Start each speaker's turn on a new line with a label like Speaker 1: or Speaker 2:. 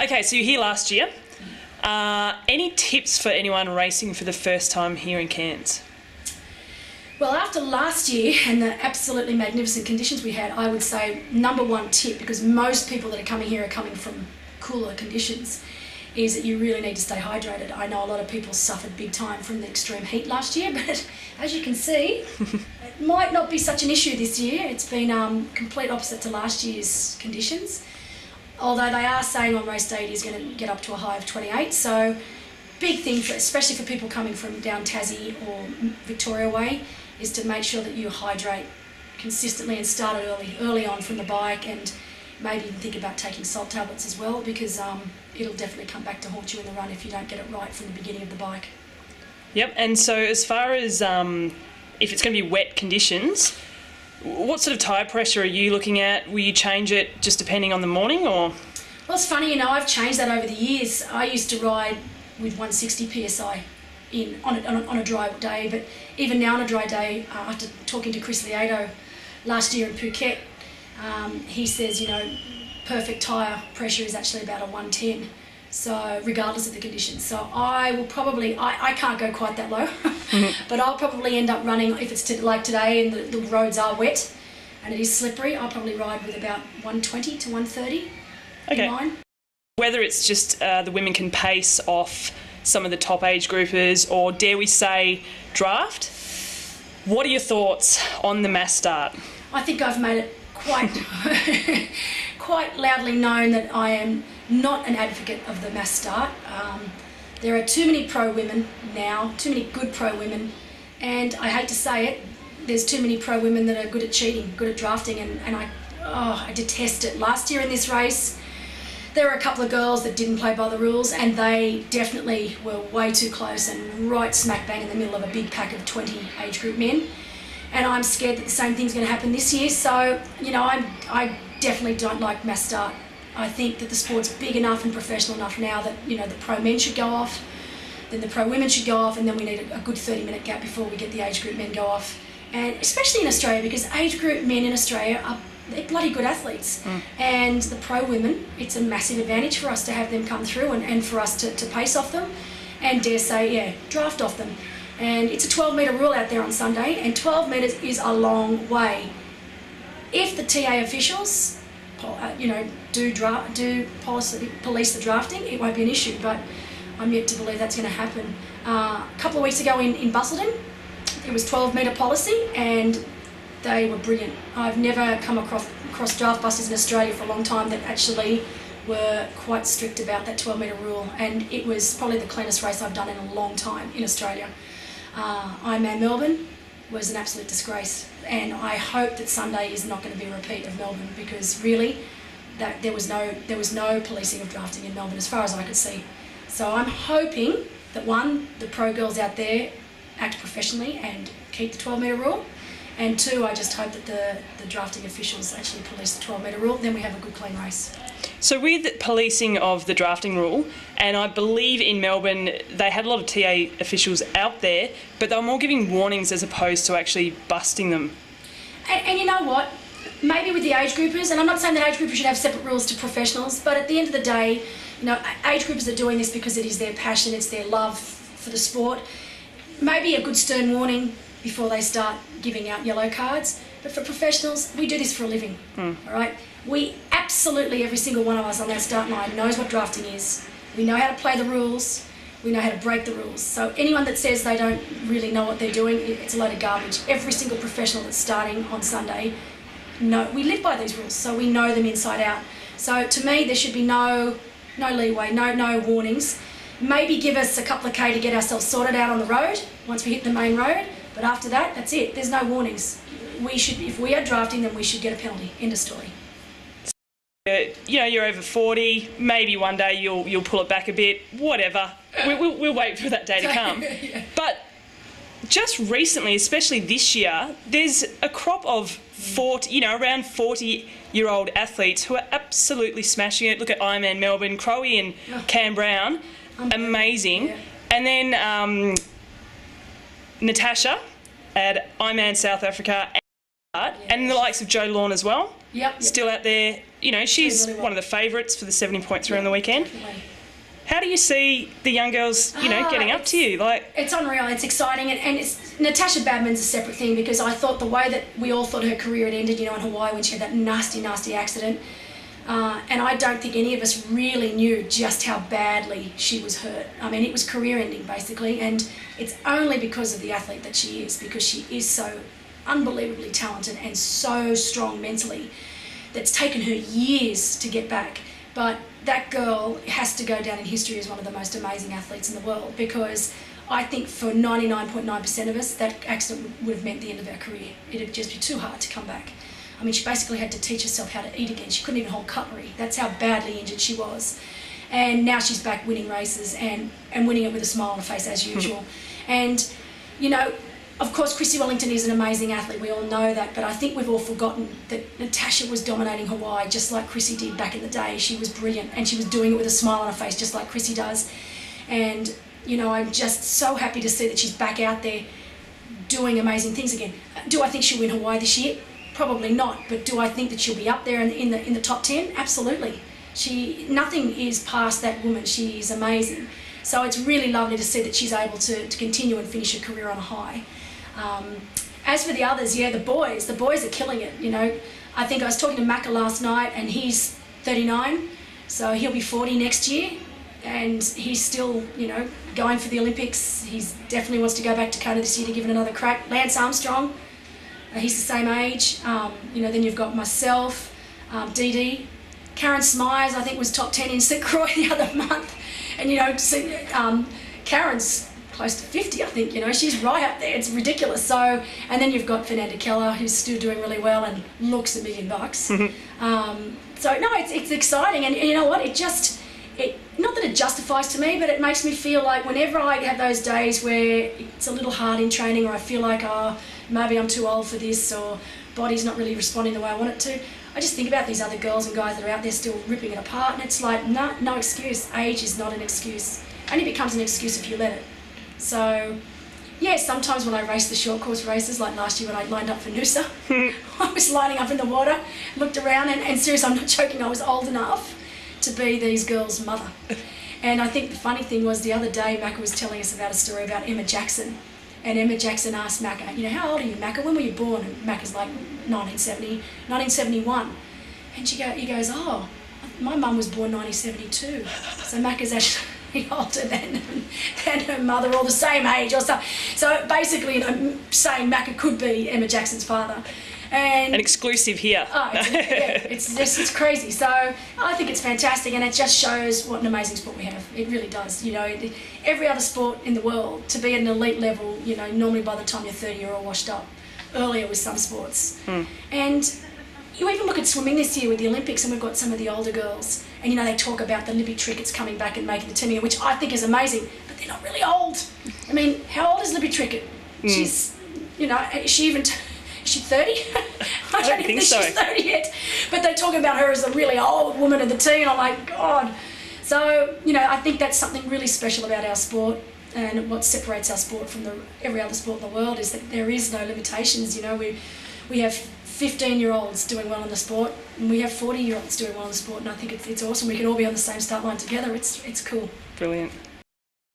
Speaker 1: Okay, so you're here last year. Any tips for anyone racing for the first time here in Cairns?
Speaker 2: Well, after last year and the absolutely magnificent conditions we had, I would say number one tip, because most people that are coming here are coming from cooler conditions, is that you really need to stay hydrated. I know a lot of people suffered big time from the extreme heat last year, but as you can see, it might not be such an issue this year. It's been complete opposite to last year's conditions. Although they are saying on race day it is going to get up to a high of 28, so big thing, especially for people coming from down Tassie or Victoria way, is to make sure that you hydrate consistently and start early on from the bike, and maybe even think about taking salt tablets as well, because it'll definitely come back to haunt you in the run if you don't get it right from the beginning of the bike.
Speaker 1: Yep, and so as far as if it's going to be wet conditions, what sort of tyre pressure are you looking at? Will you change it just depending on the morning, or?
Speaker 2: Well, it's funny, I've changed that over the years. I used to ride with 160 psi on a dry day, but even now on a dry day, after talking to Chris Lieto last year in Phuket, he says, perfect tyre pressure is actually about a 110, so regardless of the conditions. So I will probably, I can't go quite that low, but I'll probably end up running, if it's like today and the roads are wet and it is slippery, I'll probably ride with about 120 to 130 in mine.
Speaker 1: Whether it's just the women can pace off some of the top age groupers, or dare we say draft, what are your thoughts on the mass start?
Speaker 2: I think I've made it quite loudly known that I am not an advocate of the mass start. There are too many pro women now, too many good pro women, and I hate to say it, there's too many pro women that are good at cheating, good at drafting, and I detest it. Last year in this race, there were a couple of girls that didn't play by the rules, and they definitely were way too close and right smack bang in the middle of a big pack of 20 age group men. And I'm scared that the same thing's going to happen this year. So, I definitely don't like mass start. I think that the sport's big enough and professional enough now that, the pro men should go off, then the pro women should go off, and then we need a good 30-minute gap before we get the age group men go off. And especially in Australia, because age group men in Australia they're bloody good athletes. And the pro women, it's a massive advantage for us to have them come through and for us to pace off them and dare say, draft off them. And it's a 12-metre rule out there on Sunday, and 12 metres is a long way. If the TA officials, do police the drafting, it won't be an issue, but I'm yet to believe that's going to happen. A couple of weeks ago in Busselton, it was 12-metre policy, and they were brilliant. I've never come across draft buses in Australia for a long time that actually were quite strict about that 12-metre rule, and it was probably the cleanest race I've done in a long time in Australia. Ironman Melbourne was an absolute disgrace, and I hope that Sunday is not going to be a repeat of Melbourne, because really there was no policing of drafting in Melbourne as far as I could see. So I'm hoping that the pro girls out there act professionally and keep the 12-metre rule, and two, I just hope that the drafting officials actually police the 12-metre rule, then we have a good clean race.
Speaker 1: So with policing of the drafting rule, and I believe in Melbourne they had a lot of TA officials out there, but they were more giving warnings as opposed to actually busting them.
Speaker 2: And you know what? Maybe with the age groupers, and I'm not saying that age groupers should have separate rules to professionals, but at the end of the day, age groupers are doing this because it is their passion, it's their love for the sport. Maybe a good stern warning before they start giving out yellow cards. But for professionals, we do this for a living, all right? We absolutely, every single one of us on that start line knows what drafting is. We know how to play the rules. We know how to break the rules. So anyone that says they don't really know what they're doing, it's a load of garbage. Every single professional that's starting on Sunday, we live by these rules, so we know them inside out. So to me, there should be no leeway, no warnings. Maybe give us a couple of K to get ourselves sorted out on the road once we hit the main road, but after that, that's it. There's no warnings. If we are drafting, then we should get a penalty. End of story.
Speaker 1: You're over 40. Maybe one day you'll pull it back a bit. Whatever. We'll wait for that day to come.
Speaker 2: Yeah.
Speaker 1: But just recently, especially this year, there's a crop of around 40-year-old athletes who are absolutely smashing it. Look at Ironman Melbourne, Crowe and Cam Brown, amazing. Yeah. And then Natasha at Ironman South Africa, and the likes of Joe Lawn as well.
Speaker 2: Yep.
Speaker 1: Still out there you know, she's
Speaker 2: really well.
Speaker 1: one of the favourites for the 70.3 on the weekend.
Speaker 2: Definitely.
Speaker 1: How do you see the young girls, you know, getting up to you? Like,
Speaker 2: it's unreal. It's exciting, and it's Natasha Badman's a separate thing, because I thought the way that we all thought her career had ended, you know, in Hawaii when she had that nasty accident, and I don't think any of us really knew just how badly she was hurt. I mean, it was career-ending basically, and it's only because of the athlete that she is, because she is so unbelievably talented and so strong mentally. That's taken her years to get back. But that girl has to go down in history as one of the most amazing athletes in the world, because I think for 99.9% of us, that accident would have meant the end of our career. It would just be too hard to come back. I mean, she basically had to teach herself how to eat again. She couldn't even hold cutlery. That's how badly injured she was. And now she's back winning races and winning it with a smile on her face as usual. And, you know, of course, Chrissy Wellington is an amazing athlete, we all know that, but I think we've all forgotten that Natasha was dominating Hawaii just like Chrissy did back in the day. She was brilliant, and she was doing it with a smile on her face just like Chrissy does. And, you know, I'm just so happy to see that she's back out there doing amazing things again. Do I think she'll win Hawaii this year? Probably not, but do I think that she'll be up there in the top 10? Absolutely. Nothing is past that woman. She is amazing. So it's really lovely to see that she's able to continue and finish her career on a high. As for the others, yeah, the boys are killing it, you know. I think I was talking to Macca last night, and he's 39, so he'll be 40 next year, and he's still, you know, going for the Olympics. He definitely wants to go back to Canada this year to give it another crack. Lance Armstrong, he's the same age. You know, then you've got myself, Dee Dee. Karen Smyers, I think, was top 10 in St. Croix the other month, and, you know, Karen's close to 50, I think, you know, she's right up there. It's ridiculous. So, and then you've got Fernanda Keller, who's still doing really well and looks $1 million. So no, it's exciting, and you know what? Not that it justifies to me, but it makes me feel like whenever I have those days where it's a little hard in training, or I feel like, oh, maybe I'm too old for this, or body's not really responding the way I want it to, I just think about these other girls and guys that are out there still ripping it apart, and it's like, no excuse. Age is not an excuse. It only becomes an excuse if you let it. So, yeah, sometimes when I race the short course races, like last year when I lined up for Noosa, I was lining up in the water, looked around, and seriously, I'm not joking, I was old enough to be these girls' mother. And I think the funny thing was the other day, Macca was telling us about a story about Emma Jackson. And Emma Jackson asked Macca, you know, how old are you, Macca? When were you born? And Macca's like, 1971. And he goes, oh, my mum was born 1972. So Macca's actually older than her mother, or the same age or something. So basically, you know, saying Macca could be Emma Jackson's father. And
Speaker 1: an exclusive here.
Speaker 2: Oh, it's crazy. So I think it's fantastic, and it just shows what an amazing sport we have. It really does. You know, every other sport in the world, to be at an elite level, you know, normally by the time you're 30, you're all washed up. Earlier with some sports. And you even look at swimming this year with the Olympics, and we've got some of the older girls, and you know, they talk about the Libby Trickett's coming back and making the team, which I think is amazing, but they're not really old. I mean, how old is Libby Trickett? She's, you know, is she 30? I don't think so. She's 30 yet. But they talk about her as a really old woman of the team. I'm like, God. So, you know, I think that's something really special about our sport, and what separates our sport from every other sport in the world is that there is no limitations. You know, we have 15-year-olds doing well in the sport, and we have 40-year-olds doing well in the sport, and I think it's awesome. We can all be on the same start line together. It's cool.
Speaker 1: Brilliant.